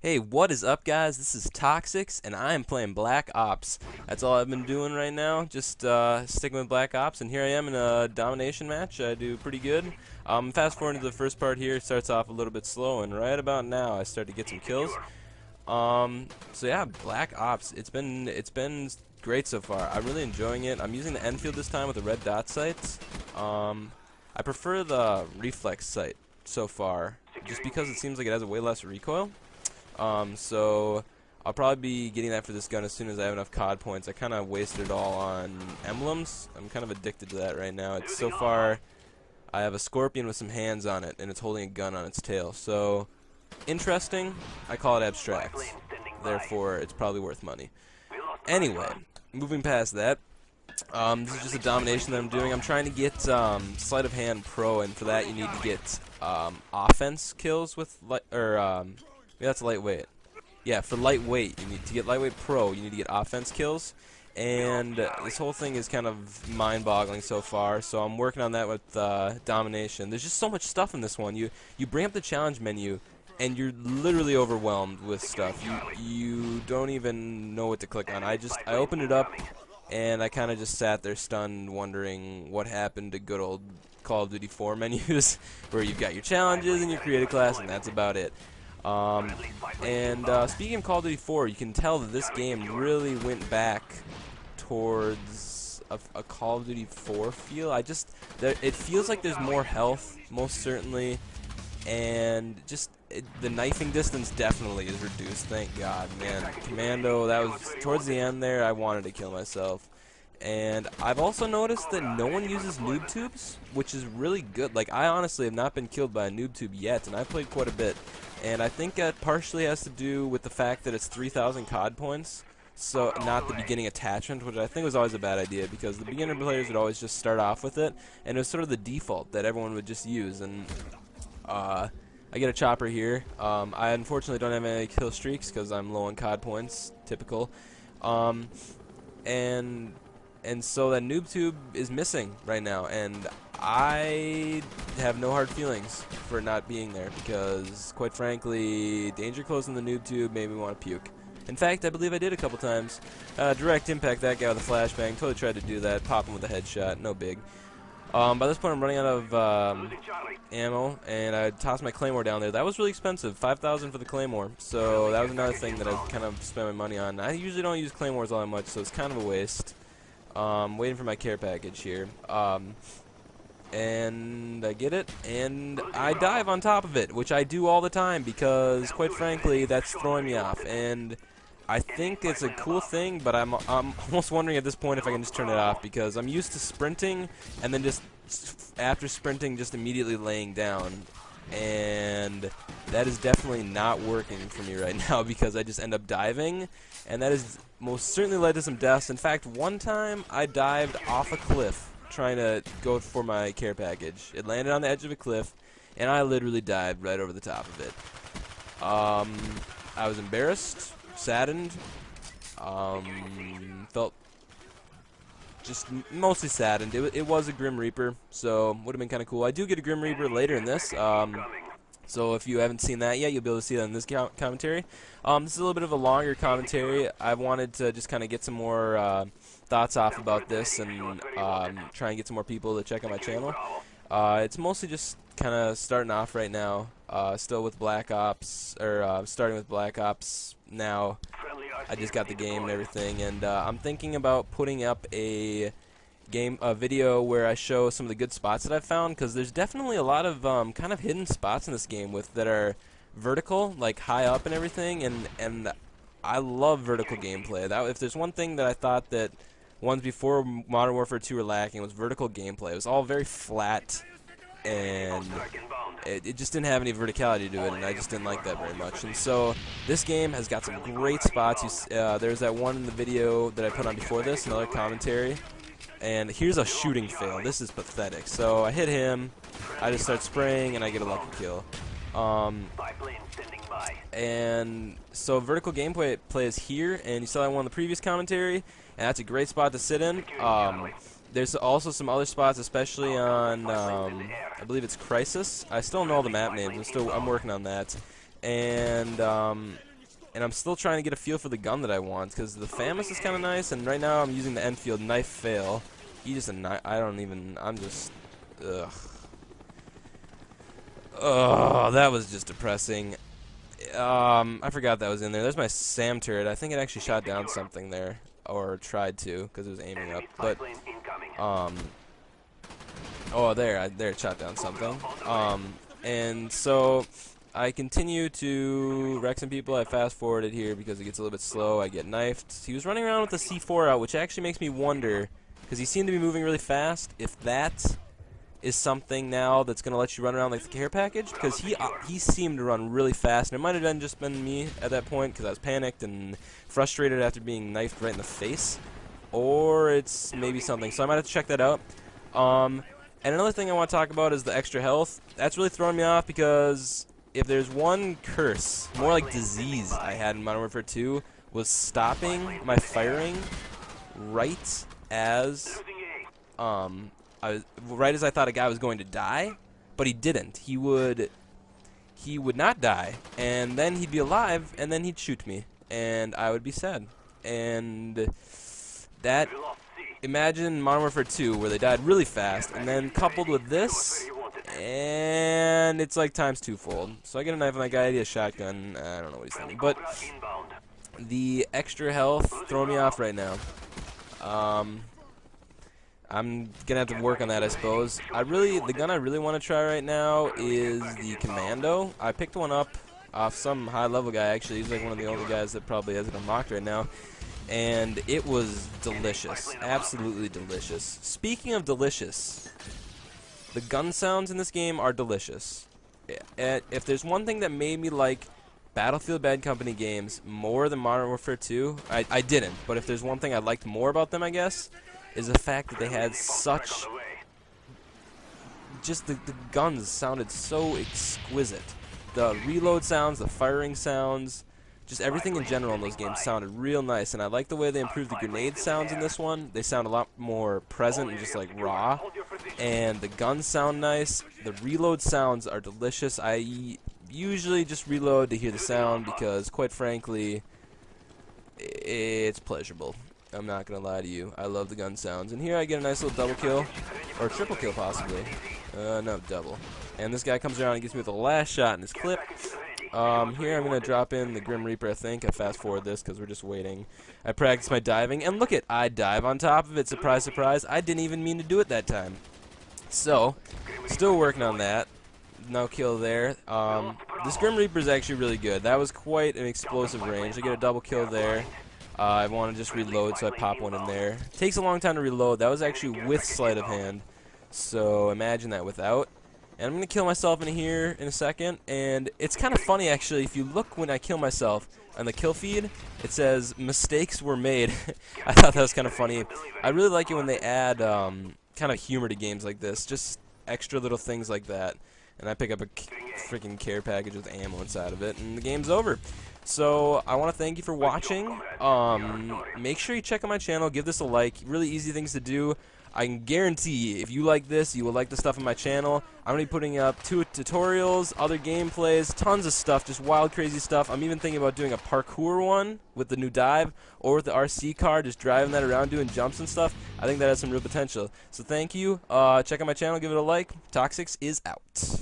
Hey, what is up, guys? This is xthcx, and I am playing Black Ops. That's all I've been doing right now, just sticking with Black Ops, and here I am in a domination match. I do pretty good. Fast forward to the first part here, it starts off a little bit slow, and right about now I start to get some kills. So yeah, Black Ops, it's been great so far. I'm really enjoying it. I'm using the Enfield this time with the red dot sights. I prefer the reflex sight so far, just because it seems like it has a way less recoil. So I'll probably be getting that for this gun as soon as I have enough COD points. I kind of wasted it all on emblems. I'm kind of addicted to that right now. It's so far, I have a scorpion with some hands on it, and it's holding a gun on its tail. So, interesting. I call it abstract. Therefore, it's probably worth money. Anyway, moving past that, this is just a domination that I'm doing. I'm trying to get sleight of hand pro, and for that you need to get offense kills with yeah, that's lightweight. Yeah, for lightweight, you need to get lightweight pro. You need to get offense kills, and this whole thing is kind of mind-boggling so far. So I'm working on that with domination. There's just so much stuff in this one. You bring up the challenge menu, and you're literally overwhelmed with stuff. You don't even know what to click on. I opened it up, and I kind of just sat there stunned, wondering what happened to good old Call of Duty 4 menus, where you've got your challenges and your create a class, and that's about it. Speaking of Call of Duty 4, you can tell that this game really went back towards a Call of Duty 4 feel. It feels like there's more health, most certainly, and the knifing distance definitely is reduced, thank God, man. Commando, that was towards the end there, I wanted to kill myself. And I've also noticed that no one uses noob tubes, which is really good. Like, I honestly have not been killed by a noob tube yet, and I've played quite a bit. And I think that partially has to do with the fact that it's 3,000 COD points, so not the beginning attachment, which I think was always a bad idea, because the beginner players would always just start off with it, and it was sort of the default that everyone would just use. And I get a chopper here. I unfortunately don't have any kill streaks because I'm low on COD points, typical. And so that noob tube is missing right now, and I have no hard feelings for not being there, because quite frankly, danger close in the noob tube made me want to puke. In fact, I believe I did a couple times. Direct impact that guy with a flashbang, totally tried to do that, pop him with a headshot, no big. By this point I'm running out of ammo, and I tossed my claymore down there. That was really expensive, 5,000 for the claymore, so that was another thing that I kind of spent my money on. I usually don't use claymores all that much, so it's kind of a waste. Waiting for my care package here. And I get it, and I dive on top of it, which I do all the time because, quite frankly, that's throwing me off. And I think it's a cool thing, but I'm almost wondering at this point if I can just turn it off, because I'm used to sprinting and then just after sprinting just immediately laying down. And that is definitely not working for me right now, because I just end up diving, and that has most certainly led to some deaths. In fact, one time I dived off a cliff trying to go for my care package. It landed on the edge of a cliff, and I literally dived right over the top of it. I was embarrassed, saddened, felt just mostly saddened. It was a Grim Reaper, so would have been kind of cool. I do get a Grim Reaper later in this, so if you haven't seen that yet, you'll be able to see that in this commentary. This is a little bit of a longer commentary. I wanted to just kind of get some more thoughts off about this, and try and get some more people to check out my channel. It's mostly just kind of starting off right now, still with Black Ops, or starting with Black Ops now. I just got the game and everything, and I'm thinking about putting up a video where I show some of the good spots that I've found, because there's definitely a lot of kind of hidden spots in this game that are vertical, like high up and everything, and I love vertical gameplay. If there's one thing that I thought that ones before Modern Warfare 2 were lacking, was vertical gameplay. It was all very flat, and it just didn't have any verticality to it, and I just didn't like that very much. And so this game has got some great spots. There's that one in the video that I put on before this, another commentary, and here's a shooting fail. This is pathetic. So I hit him, I just start spraying, and I get a lucky kill. And so vertical gameplay is here, and you saw that one in the previous commentary, and that's a great spot to sit in. There's also some other spots, especially on, I believe it's Crisis. I still don't know all the map names. I'm working on that. And and I'm still trying to get a feel for the gun that I want, because the FAMAS is kind of nice, and right now I'm using the Enfield knife fail. He just I don't even, I'm just, ugh. Oh, that was just depressing. I forgot that was in there. There's my SAM turret. I think it actually shot down something there, or tried to, because it was aiming up. But oh, there it shot down something. And so I continue to wreck some people. I fast forwarded here because it gets a little bit slow. I get knifed. He was running around with the C4 out, which actually makes me wonder, because he seemed to be moving really fast, if that is something now that's going to let you run around like the care package, because he seemed to run really fast, and it might have just been me at that point because I was panicked and frustrated after being knifed right in the face, or it's maybe something, so I might have to check that out. And another thing I want to talk about is the extra health. That's really throwing me off, because if there's one curse, more like disease, I had in Modern Warfare 2, was stopping my firing right as right as I thought a guy was going to die, but he didn't. He would not die, and then he'd be alive, and then he'd shoot me, and I would be sad. And that, imagine Modern Warfare 2, where they died really fast, and then coupled with this, and it's like times twofold. So I get a knife on that guy, I get a shotgun, I don't know what he's thinking, but the extra health throwing me off right now. I'm gonna have to work on that, I suppose. The gun I really want to try right now is the Commando. I picked one up off some high-level guy, actually. He's like one of the only guys that probably has it unlocked right now. And it was delicious. Absolutely delicious. Speaking of delicious, the gun sounds in this game are delicious. If there's one thing that made me like Battlefield Bad Company games more than Modern Warfare 2, I didn't, but if there's one thing I liked more about them, I guess, is the fact that they had such, just the guns sounded so exquisite. The reload sounds, the firing sounds, just everything in general in those games sounded real nice, and I like the way they improved the grenade sounds in this one. They sound a lot more present and just like raw, and the guns sound nice. The reload sounds are delicious. I usually just reload to hear the sound because, quite frankly, it's pleasurable. I'm not gonna lie to you. I love the gun sounds. And here I get a nice little double kill, or triple kill possibly. No, double. And this guy comes around and gets me with the last shot in his clip. Here I'm gonna drop in the Grim Reaper, I think. I fast forward this because we're just waiting. I practice my diving, and look it, I dive on top of it. Surprise, surprise. I didn't even mean to do it that time. So, still working on that. No kill there. This Grim Reaper is actually really good. That was quite an explosive range. I get a double kill there. I want to just reload, so I pop one in there. Takes a long time to reload. That was actually with sleight of hand, so imagine that without. And I'm going to kill myself in here in a second, and it's kind of funny actually. If you look when I kill myself on the kill feed, it says mistakes were made. I thought that was kind of funny. I really like it when they add kind of humor to games like this, just extra little things like that. And I pick up a freaking care package with ammo inside of it, and the game's over. So I want to thank you for watching. Make sure you check out my channel, give this a like. Really easy things to do. I can guarantee if you like this, you will like the stuff on my channel. I'm going to be putting up 2 tutorials, other gameplays, tons of stuff, just wild, crazy stuff. I'm even thinking about doing a parkour one with the new dive, or with the RC car, just driving that around doing jumps and stuff. I think that has some real potential. So thank you. Check out my channel, give it a like. XxgdawgumxX is out.